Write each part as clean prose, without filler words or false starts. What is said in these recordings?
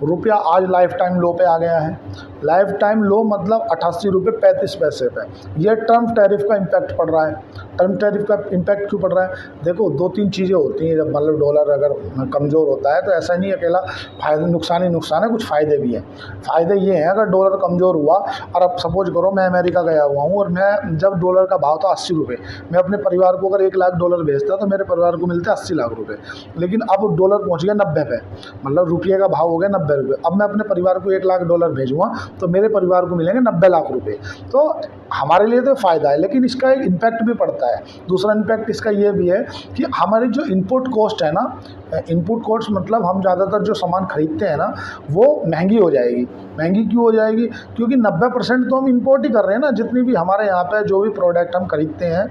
रुपया आज life time लो पे आ गया है। लाइफ टाइम लो मतलब 88 रुपये 35 पैसे पे। ये टर्म टैरिफ का इम्पैक्ट पड़ रहा है। टर्म टैरिफ का इम्पैक्ट क्यों पड़ रहा है? देखो 2-3 चीज़ें होती हैं जब मतलब डॉलर अगर कमज़ोर होता है, तो ऐसा नहीं अकेला फ़ायदा नुकसान ही नुकसान है, कुछ फ़ायदे भी हैं। फ़ायदे ये हैं, अगर डॉलर कमज़ोर हुआ और अब सपोज करो मैं अमेरिका गया हुआ हूँ और मैं जब डॉलर का भाव था 80 रुपये, मैं अपने परिवार को अगर 1 लाख डॉलर भेजता तो मेरे परिवार को मिलते 80 लाख रुपये। लेकिन अब डॉलर पहुँच गया 90 पे, मतलब रुपये का भाव हो गया 90 रुपये। अब मैं अपने परिवार को 1 लाख डॉलर भेजूँगा तो मेरे परिवार को मिलेंगे 90 लाख रुपये। तो हमारे लिए तो फ़ायदा है, लेकिन इसका एक इम्पैक्ट भी पड़ता है। दूसरा इम्पैक्ट इसका ये भी है कि हमारी जो इनपुट कॉस्ट है ना, इनपुट कॉस्ट मतलब हम ज़्यादातर जो सामान खरीदते हैं ना, वो महंगी हो जाएगी। महंगी क्यों हो जाएगी? क्योंकि 90% तो हम इंपोर्ट ही कर रहे हैं ना। जितनी भी हमारे यहाँ पे जो भी प्रोडक्ट हम खरीदते हैं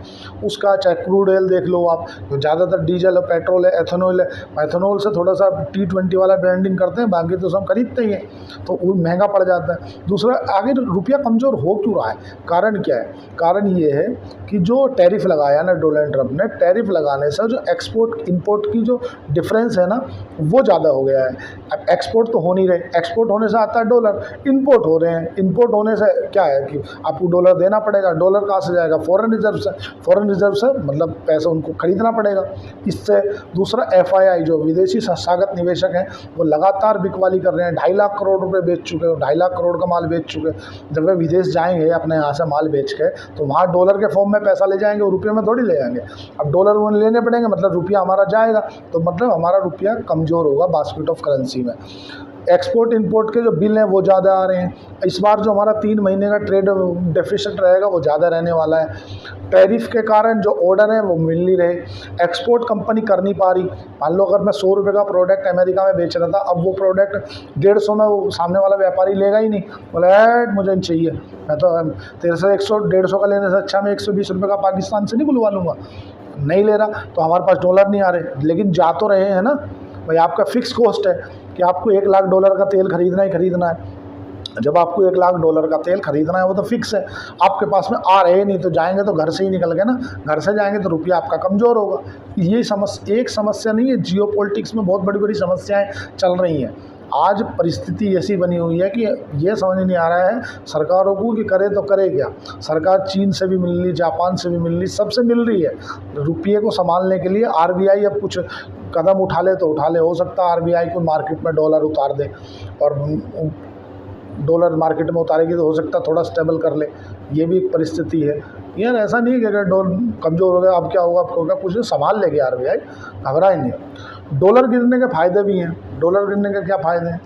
उसका, चाहे क्रूड ऑयल देख लो आप, तो ज़्यादातर डीजल है, पेट्रोल है, एथेनॉल है। एथेनॉल से थोड़ा सा T20 वाला ब्रांडिंग करते हैं, बाकी तो सब खरीदते ही हैं, तो वो महंगा पड़ जाता है। दूसरा, आगे रुपया कमज़ोर हो क्यों रहा है? कारण क्या है? कारण ये है कि जो टैरिफ लगाया ना डोनाल्ड ट्रंप ने, टैरिफ लगाने से जो एक्सपोर्ट इंपोर्ट की जो डिफरेंस है ना, वो ज़्यादा हो गया है। अब एक्सपोर्ट तो हो नहीं रहे, एक्सपोर्ट होने से आता है डॉलर, इंपोर्ट हो रहे हैं। इंपोर्ट होने से क्या है कि आपको डॉलर देना पड़ेगा। डॉलर कहाँ से जाएगा? फॉरेन रिजर्व से। फॉरेन रिजर्व से मतलब पैसे उनको खरीदना पड़ेगा। इससे दूसरा, FII जो विदेशी संस्थागत निवेशक हैं, वो लगातार बिकवाली कर रहे हैं। 2.5 लाख करोड़ रुपए बेच चुके हैं, 2.5 लाख करोड़ का माल बेच चुके हैं। जब वे विदेश जाएंगे अपने यहाँ से माल बेच के, तो वहाँ डॉलर के फॉर्म में पैसा ले जाएंगे, रुपये में थोड़ी ले जाएंगे। अब डॉलर वो लेने पड़ेंगे, मतलब रुपया हमारा जाएगा, तो मतलब हमारा रुपया कमज़ोर होगा बास्केट ऑफ करेंसी में। एक्सपोर्ट इंपोर्ट के जो बिल हैं वो ज़्यादा आ रहे हैं। इस बार जो हमारा 3 महीने का ट्रेड डेफिसिट रहेगा वो ज़्यादा रहने वाला है। टैरिफ के कारण जो ऑर्डर हैं वो मिल नहीं रहे, एक्सपोर्ट कंपनी कर नहीं पा रही। मान लो अगर मैं 100 रुपये का प्रोडक्ट अमेरिका में बेच रहा था, अब वो प्रोडक्ट 150 में वो सामने वाला व्यापारी लेगा ही नहीं। बोले ऐड मुझे नहीं चाहिए, मैं तो तेरे से 100-150 का लेने से अच्छा मैं 120 रुपये का पाकिस्तान से नहीं बुलवा लूँगा। नहीं ले रहा तो हमारे पास डॉलर नहीं आ रहे, लेकिन जा तो रहे हैं ना भाई। आपका फिक्स कॉस्ट है कि आपको 1 लाख डॉलर का तेल खरीदना ही खरीदना है। जब आपको 1 लाख डॉलर का तेल खरीदना है वो तो फिक्स है, आपके पास में आ रहे नहीं, तो जाएंगे तो घर से ही निकल गए ना। घर से जाएंगे तो रुपया आपका कमज़ोर होगा। ये एक समस्या नहीं है, जियो पॉलिटिक्स में बहुत बड़ी बड़ी समस्याएं चल रही हैं। आज परिस्थिति ऐसी बनी हुई है कि ये समझ नहीं आ रहा है सरकारों को कि करे तो करे क्या। सरकार चीन से भी मिल रही, जापान से भी मिल रही, सबसे मिल रही है रुपये को संभालने के लिए। RBI अब कुछ कदम उठा ले तो उठा ले, हो सकता है RBI को मार्केट में डॉलर उतार दे, और डॉलर मार्केट में उतारेगी तो हो सकता है थोड़ा स्टेबल कर ले। ये भी एक परिस्थिति है यार। ऐसा नहीं है कि अगर डॉलर कमज़ोर हो गया अब क्या होगा, अब होगा कुछ नहीं, संभाल लेगी RBI, घबराए नहीं। डॉलर गिरने के फ़ायदे भी हैं। डॉलर गिरने के क्या फ़ायदे हैं?